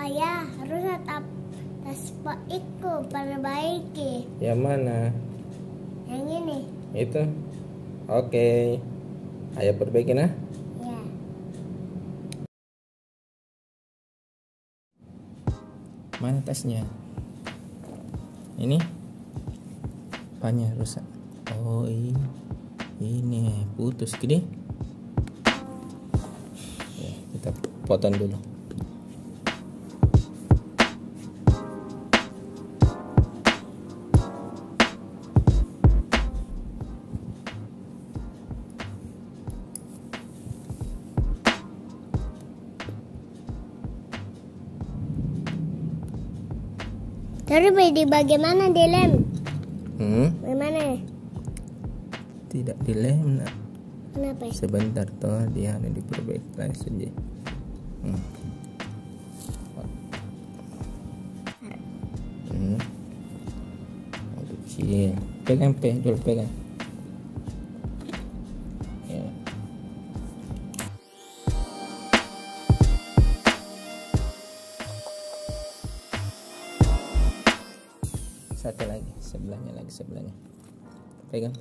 Ayah, harus tetap taspoikku perbaiki. Yang mana? Yang ini. Itu. Oke. Ayo perbaiki nah. Ya. Mana tasnya? Ini? Apanya rusak? Oh ini putus gini. Ya, kita potong dulu. Terus bagaimana dilem? Bagaimana? Tidak dilem nak. Kenapa? Sebentar toh dia hanya diperbaiki saja. Kecil. Pegang dulu pegang. Ya. Satu lagi sebelahnya. Pegang.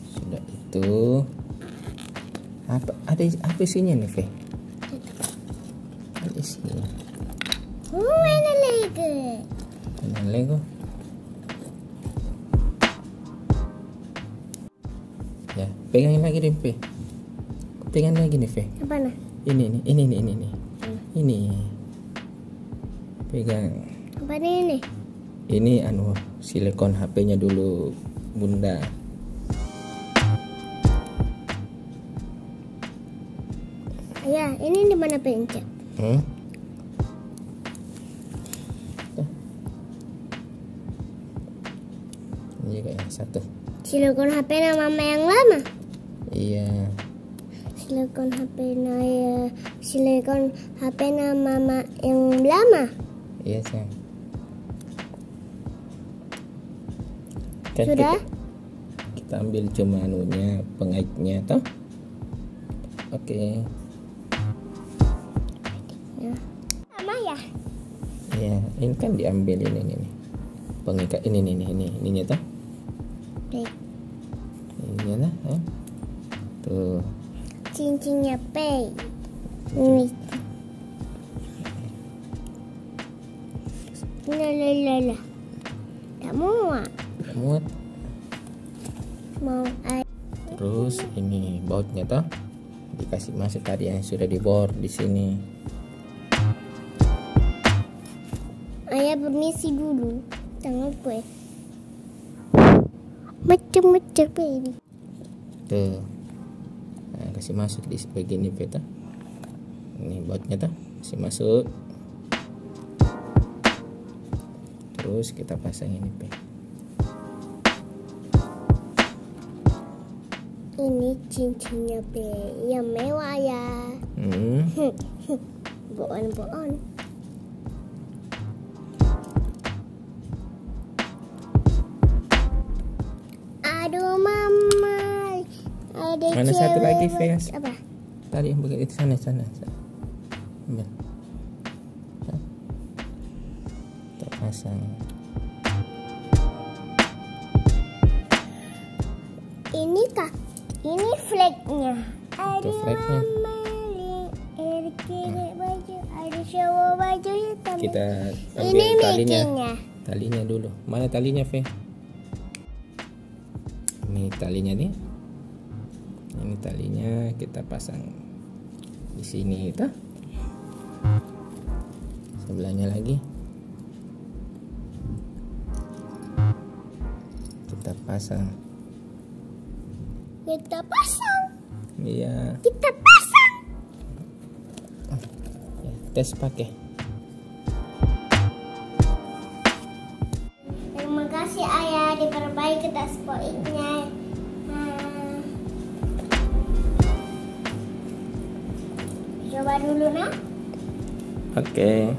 Sudah itu. Apa isinya nih, Fe? Ada isinya. Mainan Lego. Mainan Lego. Ya, pegangin lagi deh, Fe. Pegang lagi nih, Fe. Apa nah? Ini. Ini. Pegang. Apa ini? Ini silikon HP-nya dulu, Bunda. Ya, ini di mana pencet? Ini juga yang satu. Silikon HP nama mama yang lama. Iya. Silikon HP nama mama yang lama. Iya sayang. Kan Sudah? Kita ambil cuma pengaitnya toh. Oke. Ya. Sama ya? Iya, ini kan diambil ini. Pengikat ininya toh. Oke. Ini lah, ya. Tuh. Cincinnya P. Ini. Lah. Tak muat. Muat. Mau air. Terus ini bautnya toh. Dikasih masuk tadi yang sudah dibor di sini. Ayah permisi dulu. Tangan gue. Macam-macam ini. Tuh. Nah, kasih masuk di bagian ini peta. Ini bautnya toh. Kasih masuk. Terus kita pasang ini, Pe. Ini cincinnya P yang mewah ya. Bohong. Aduh mama. Ada mana satu lagi, Fes? Apa? Tadi yang begitu sana. Ambil. Kita pasang. Ini flagnya. Itu flagnya. Ada shower baju hitam. Kita Ini ambil talinya dulu. Mana talinya, Fe? Ini talinya nih. Ini talinya kita pasang di sini kita. Sebelahnya lagi. Kita pasang. Iya. Kita pasang. Ya, tes pakai. Terima kasih ayah diperbaiki taspoiknya. Coba dulu nah. Oke.